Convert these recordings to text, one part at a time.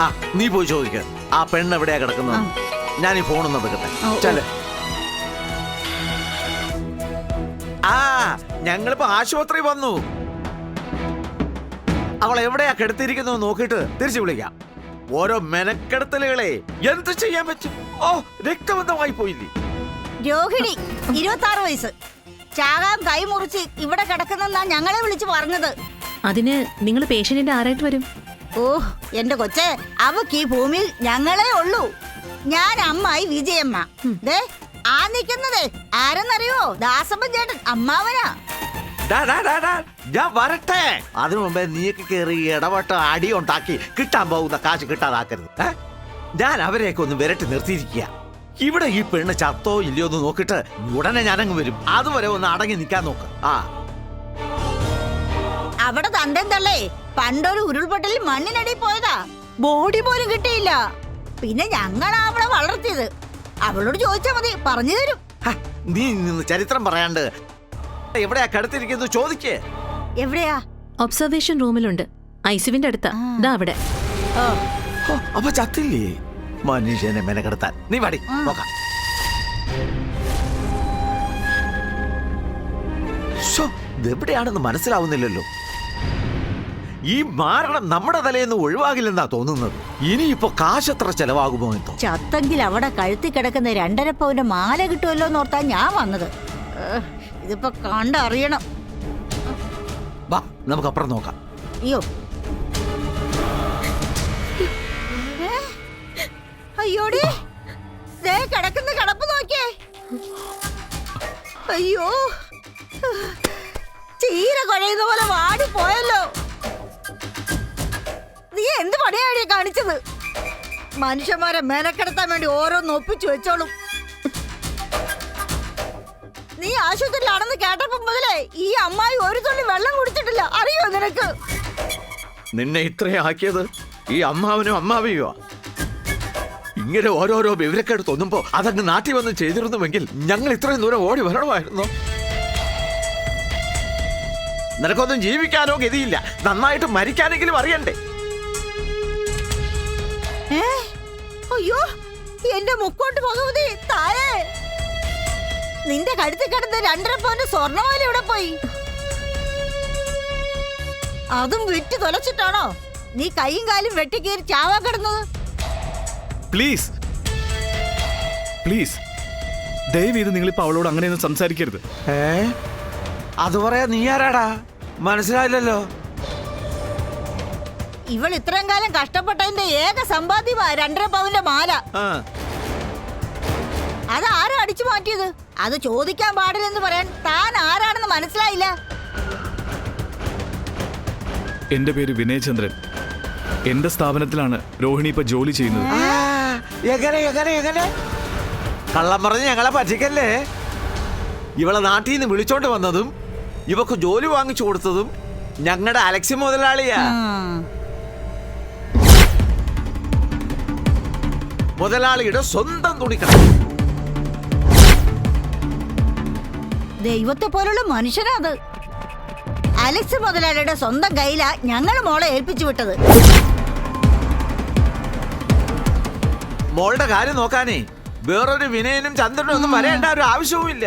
ആ നീ പോയി ചോദിക്ക ആ പെണ്ണ് എവിടെയാ കിടക്കുന്നത്. ഞാൻ ഈ ഫോണൊന്ന് എടുക്കട്ടെ. ചെല്. ആ ഞങ്ങളിപ്പോ ആശുപത്രി വന്നു. അവൾ എവിടെയാ കിടത്തിയിരിക്കുന്നത് നോക്കിയിട്ട് തിരിച്ചു വിളിക്കാം. ഓരോ മെനക്കെടുത്തലുകളെ എന്ത് ചെയ്യാൻ പറ്റും? ഓ രക്തബന്ധമായി പോയില്ലേ. രോഹിണി 26 വയസ്സ്, ചാകാൻ കൈമുറിച്ച് ഇവിടെ കിടക്കുന്നെന്നാ ഞങ്ങളെ വിളിച്ചു പറഞ്ഞത്. അതിന് നിങ്ങൾ പേഷ്യന്റിന്റെ ആരായിട്ട് വരും? ഓ എന്റെ കൊച്ചെ, അവക്ക് ഈ ഭൂമിയിൽ ഞങ്ങളെ ഉള്ളൂ. ഞാൻ അമ്മായി വിജയമ്മ. ദേ ആ നിക്കുന്നതേ ആരെന്നറിയോ? ദാസപ്പൻ ചേട്ടൻ അമ്മാവനാ. ഞാൻ വരട്ടെ. അതിനു മുമ്പേ നീക്ക് കയറി ഇടപെട്ട അടി ഉണ്ടാക്കി കിട്ടാൻ പോകുന്ന കാശ് കിട്ടാതാക്കരുത്. ഞാൻ അവരെയൊക്കെ ഒന്ന് വിരട്ടി നിർത്തിയിരിക്കുക. ഇവിടെ ഈ പെണ്ണ് ചത്തോ ഇല്ലയോ എന്ന് നോക്കിട്ട് ഉടനെ ഞാനങ്ങ് വരും. അതുവരെ ഒന്ന് അടങ്ങി നിൽക്കാൻ നോക്ക്. ആ അവിടെ തന്തൻ തള്ളേ പണ്ടൊരു ഉരുൾപൊട്ടലിൽ മണ്ണിനടി പോയതാ. ബോഡി പോലും കിട്ടിയില്ല. പിന്നെ ഞങ്ങളാ അവളെ വളർത്തിയത്. അവളോട് ചോദിച്ചാ മതി, പറഞ്ഞു തരും. നീ നിന്ന് ചരിത്രം പറയാണ്ട് എവിടെയാ കിടത്തിരിക്കുന്നത് ചോദിക്കേ. എവിടെയാ? ഒബ്സർവേഷൻ റൂമിലുണ്ട്. ഐസിവിന്റെ അടുത്താ. ദാ അവിടെ. അപ്പൊ ചത്തില്ലേ? മനുഷ്യനെ മെനക്കെടുത്താൻ. നീ പാടി നോക്കാം. ഇതെവിടെയാണെന്ന് മനസ്സിലാവുന്നില്ലല്ലോ. ഈ മാരണം നമ്മുടെ തലേന്ന് ഒഴിവാകില്ലെന്നാ തോന്നുന്നത്. ഇനിയിപ്പോ കാശെത്ര ചെലവാകുമോ എന്തോ. ചത്തെങ്കിൽ അവിടെ കഴുത്തി കിടക്കുന്ന 2.5 പവന്റെ മാല കിട്ടുമല്ലോ എന്നോർത്താ ഞാൻ വന്നത്. ഇതിപ്പോ കണ്ടറിയണം. വാ നമുക്ക് അപ്പുറം നോക്കാം. അയ്യോ അയ്യോടി, ദേ കിടക്കുന്ന കിടപ്പ് നോക്കിയേ. അയ്യോ ചീര കുഴയുന്ന പോലെ വാടി പോയല്ലോ. നീ എന്ത് പണിയാടി കാണിച്ചത്? മനുഷ്യന്മാരെ മെനക്കെടുത്താൻ വേണ്ടി ഓരോന്ന് ഒപ്പിച്ചു വെച്ചോളും. നീ ആശുപത്രിയിലാണെന്ന് കേട്ടപ്പോ മുതലേ ഈ അമ്മായി ഒരു തുള്ളി വെള്ളം കുടിച്ചിട്ടില്ല. അറിയോ നിനക്ക്? നിന്നെ ഇത്രയും ആക്കിയത് ഈ അമ്മാവനും അമ്മാവിയോ? ഇങ്ങനെ ഓരോരോ വിവരക്കേട് തോന്നുമ്പോ അതങ്ങ് നാട്ടിൽ വന്ന് ചെയ്തിരുന്നുവെങ്കിൽ ഞങ്ങൾ ഇത്രയും ദൂരം ഓടി വരണമായിരുന്നു. നിനക്കൊന്നും ജീവിക്കാനോ ഗതിയില്ല. നന്നായിട്ട് മരിക്കാനെങ്കിലും അറിയണ്ടേ? അയ്യോ എന്റെ മുക്കോട്ട് ഭഗവതി താഴെ. നിന്റെ കഴുത്തിൽ കിടന്ന് 2.5 പവന്റെ സ്വർണ്ണമാല എവിടെ പോയി? അതും വിറ്റ് തൊലച്ചിട്ടാണോ നീ കൈയും കാലും വെട്ടിക്കേറി ചാവാ കിടന്നത്? പ്ലീസ് പ്ലീസ് ദയവേത് നിങ്ങളിപ്പോ അവളോട് അങ്ങനെയൊന്നും സംസാരിക്കരുത്. അത് പറയാ നീ ആരാടാ? മനസ്സിലായില്ലല്ലോ. ഇവൾ ഇത്രയും കാലം കഷ്ടപ്പെട്ടതിന്റെ ഏക സമ്പാദ്യമാ 2.5 പവന്റെ മാല. അത് ആരാ അടിച്ചു മാറ്റിയത്? അത് ചോദിക്കാൻ പാടില്ലെന്ന് പറയാൻ താൻ ആരാണെന്ന് മനസ്സിലായില്ല. എന്റെ പേര് വിനയചന്ദ്രൻ. എന്റെ സ്ഥാപനത്തിലാണ് രോഹിണി ഇപ്പൊ ജോലി ചെയ്യുന്നത്. കള്ളം പറഞ്ഞ് ഞങ്ങളെ പറ്റിക്കല്ലേ. ഇവളെ നാട്ടിൽ നിന്ന് വിളിച്ചോണ്ട് വന്നതും ഇവക്ക് ജോലി വാങ്ങിച്ചു കൊടുത്തതും ഞങ്ങളുടെ അലക്സി മുതലാളിയാ. മുതലാളിയുടെ സ്വന്തം തുണിക്കട. ദൈവത്തെ പോലുള്ള മനുഷ്യനാ അത്. അലക്സ് മുതലാളിയുടെ സ്വന്തം കയ്യിലാ ഞങ്ങൾ മോളെ ഏൽപ്പിച്ചു വിട്ടത്. മോളുടെ കാര്യം നോക്കാനേ വേറൊരു വിനയനും ചന്ദ്രനും ഒന്നും വരേണ്ട ഒരു ആവശ്യവുമില്ല.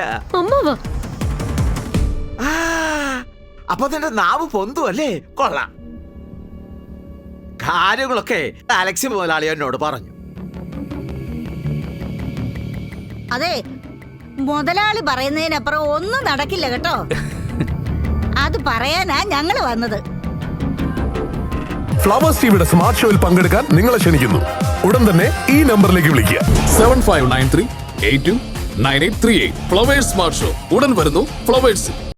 അപ്പൊ നിന്റെ നാവ് പൊന്തു അല്ലേ? കൊള്ളാം. കാര്യങ്ങളൊക്കെ അലക്സി മുതലാളി എന്നോട് പറഞ്ഞു. അതെ, മുതലാളി പറയുന്നതിനപ്പുറം ഒന്നും നടക്കില്ല കേട്ടോ. അത് പറയാനാ ഞങ്ങള് വന്നത്. ഫ്ലവേഴ്സ് ടിവിയുടെ സ്മാർട്ട് ഷോയിൽ പങ്കെടുക്കാൻ നിങ്ങളെ ക്ഷണിക്കുന്നു. ഉടൻ തന്നെ ഈ നമ്പറിലേക്ക് വിളിക്കുക. 7593829838. ഫ്ലവേഴ്സ് സ്മാർട്ട് ഷോ ഉടൻ വരുന്നു ഫ്ലവേഴ്സ്.